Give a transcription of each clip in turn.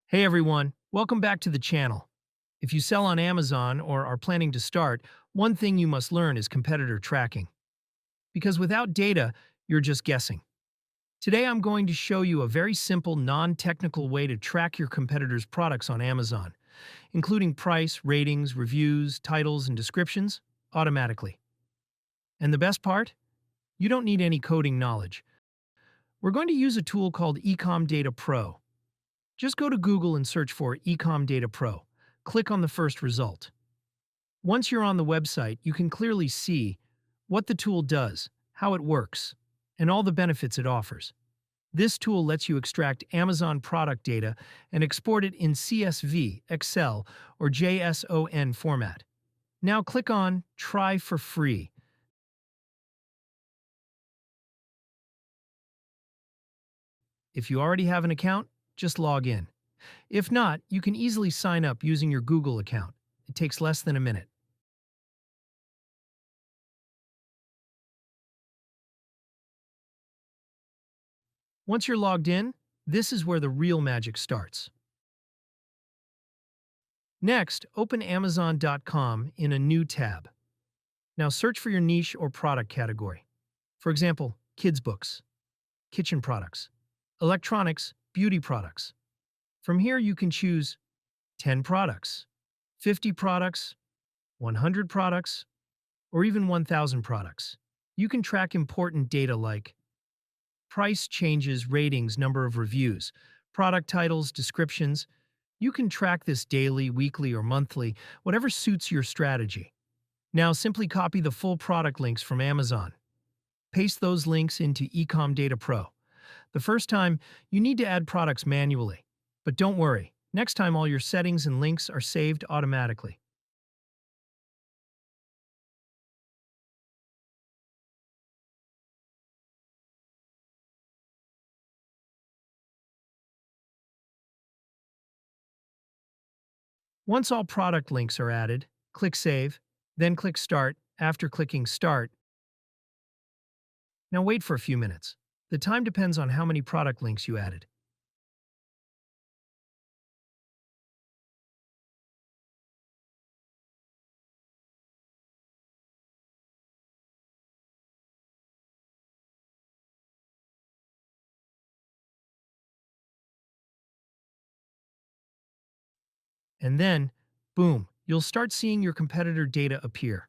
Hey everyone, welcome back to the channel. If you sell on Amazon or are planning to start, one thing you must learn is competitor tracking. Because without data, you're just guessing. Today I'm going to show you a very simple, non-technical way to track your competitors' products on Amazon, including price, ratings, reviews, titles, and descriptions, automatically. And the best part? You don't need any coding knowledge. We're going to use a tool called EcomData Pro. Just go to Google and search for EcomData Pro. Click on the first result. Once you're on the website, you can clearly see what the tool does, how it works, and all the benefits it offers. This tool lets you extract Amazon product data and export it in CSV, Excel, or JSON format. Now click on Try for Free. If you already have an account, just log in. If not, you can easily sign up using your Google account. It takes less than a minute. Once you're logged in, this is where the real magic starts. Next, open Amazon.com in a new tab. Now search for your niche or product category. For example, kids' books, kitchen products, electronics, beauty products. From here you can choose 10 products, 50 products, 100 products, or even 1,000 products. You can track important data like price changes, ratings, number of reviews, product titles, descriptions. You can track this daily, weekly, or monthly, whatever suits your strategy. Now simply copy the full product links from Amazon. Paste those links into EcomData Pro. The first time, you need to add products manually. But don't worry, next time all your settings and links are saved automatically. Once all product links are added, click Save, then click Start. After clicking Start, now wait for a few minutes. The time depends on how many product links you added. And then, boom, you'll start seeing your competitor data appear.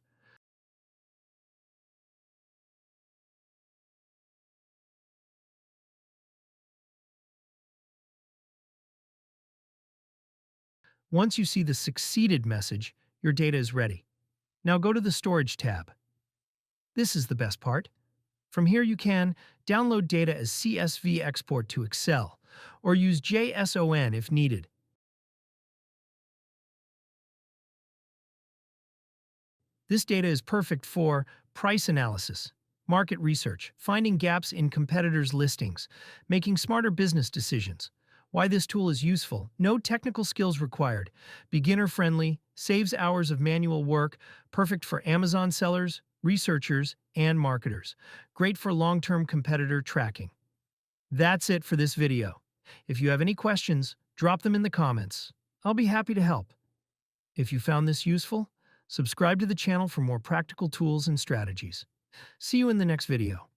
Once you see the succeeded message, your data is ready. Now go to the Storage tab. This is the best part. From here you can download data as CSV export to Excel, or use JSON if needed. This data is perfect for price analysis, market research, finding gaps in competitors' listings, making smarter business decisions. Why this tool is useful: no technical skills required, beginner-friendly, saves hours of manual work, perfect for Amazon sellers, researchers, and marketers. Great for long-term competitor tracking. That's it for this video. If you have any questions, drop them in the comments. I'll be happy to help. If you found this useful, subscribe to the channel for more practical tools and strategies. See you in the next video.